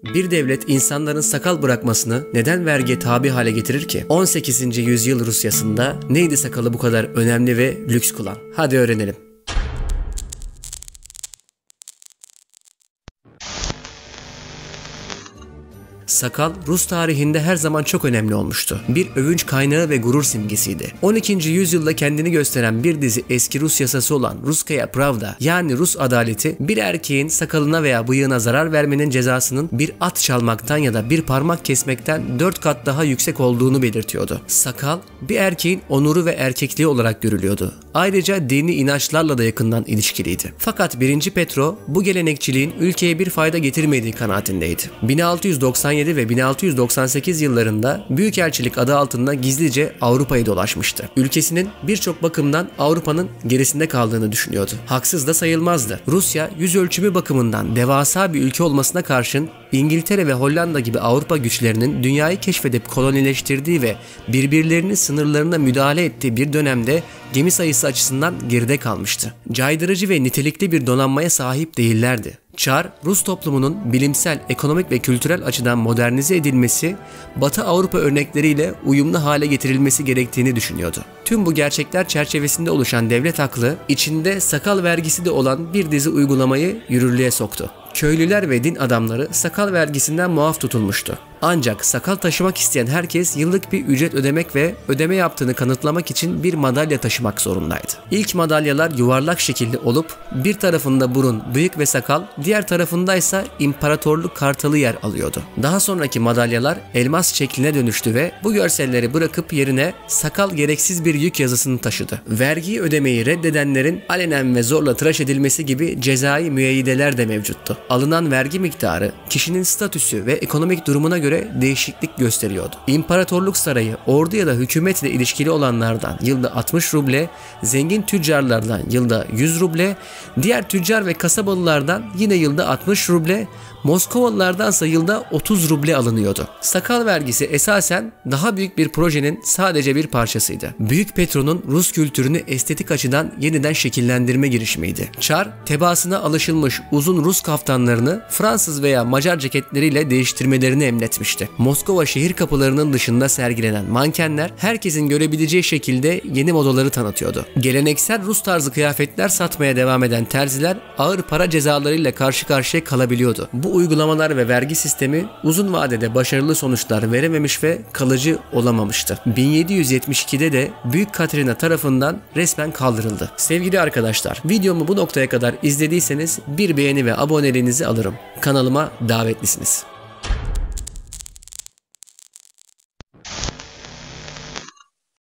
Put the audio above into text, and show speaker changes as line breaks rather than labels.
Bir devlet insanların sakal bırakmasını neden vergiye tabi hale getirir ki? 18. yüzyıl Rusyası'nda neydi sakalı bu kadar önemli ve lüks kılan? Hadi öğrenelim. Sakal, Rus tarihinde her zaman çok önemli olmuştu. Bir övünç kaynağı ve gurur simgesiydi. 12. yüzyılda kendini gösteren bir dizi eski Rus yasası olan Ruskaya Pravda, yani Rus adaleti, bir erkeğin sakalına veya bıyığına zarar vermenin cezasının bir at çalmaktan ya da bir parmak kesmekten 4 kat daha yüksek olduğunu belirtiyordu. Sakal, bir erkeğin onuru ve erkekliği olarak görülüyordu. Ayrıca dini inançlarla da yakından ilişkiliydi. Fakat 1. Petro bu gelenekçiliğin ülkeye bir fayda getirmediği kanaatindeydi. 1697 ve 1698 yıllarında Büyükelçilik adı altında gizlice Avrupa'yı dolaşmıştı. Ülkesinin birçok bakımdan Avrupa'nın gerisinde kaldığını düşünüyordu. Haksız da sayılmazdı. Rusya yüz ölçümü bakımından devasa bir ülke olmasına karşın İngiltere ve Hollanda gibi Avrupa güçlerinin dünyayı keşfedip kolonileştirdiği ve birbirlerinin sınırlarına müdahale ettiği bir dönemde gemi sayısı açısından geride kalmıştı. Caydırıcı ve nitelikli bir donanmaya sahip değillerdi. Çar, Rus toplumunun bilimsel, ekonomik ve kültürel açıdan modernize edilmesi, Batı Avrupa örnekleriyle uyumlu hale getirilmesi gerektiğini düşünüyordu. Tüm bu gerçekler çerçevesinde oluşan devlet aklı, içinde sakal vergisi de olan bir dizi uygulamayı yürürlüğe soktu. Köylüler ve din adamları sakal vergisinden muaf tutulmuştu. Ancak sakal taşımak isteyen herkes yıllık bir ücret ödemek ve ödeme yaptığını kanıtlamak için bir madalya taşımak zorundaydı. İlk madalyalar yuvarlak şekilli olup bir tarafında burun, bıyık ve sakal, diğer tarafındaysa imparatorluk kartalı yer alıyordu. Daha sonraki madalyalar elmas şekline dönüştü ve bu görselleri bırakıp yerine sakal gereksiz bir yük yazısını taşıdı. Vergiyi ödemeyi reddedenlerin alenen ve zorla tıraş edilmesi gibi cezai müeyyideler de mevcuttu. Alınan vergi miktarı kişinin statüsü ve ekonomik durumuna göre değişiklik gösteriyordu. İmparatorluk sarayı, ordu ya da hükümetle ilişkili olanlardan yılda 60 ruble, zengin tüccarlardan yılda 100 ruble, diğer tüccar ve kasabalılardan yine yılda 60 ruble, Moskovalılardansa yılda 30 ruble alınıyordu. Sakal vergisi esasen daha büyük bir projenin sadece bir parçasıydı. Büyük Petro'nun Rus kültürünü estetik açıdan yeniden şekillendirme girişimiydi. Çar, tebaasına alışılmış uzun Rus kaftanlarını Fransız veya Macar ceketleriyle değiştirmelerini emretmişti. Moskova şehir kapılarının dışında sergilenen mankenler herkesin görebileceği şekilde yeni modaları tanıtıyordu. Geleneksel Rus tarzı kıyafetler satmaya devam eden terziler ağır para cezalarıyla karşı karşıya kalabiliyordu. Bu uygulamalar ve vergi sistemi uzun vadede başarılı sonuçlar verememiş ve kalıcı olamamıştı. 1772'de de Büyük Katerina tarafından resmen kaldırıldı. Sevgili arkadaşlar, videomu bu noktaya kadar izlediyseniz bir beğeni ve aboneliğinizi alırım. Kanalıma davetlisiniz.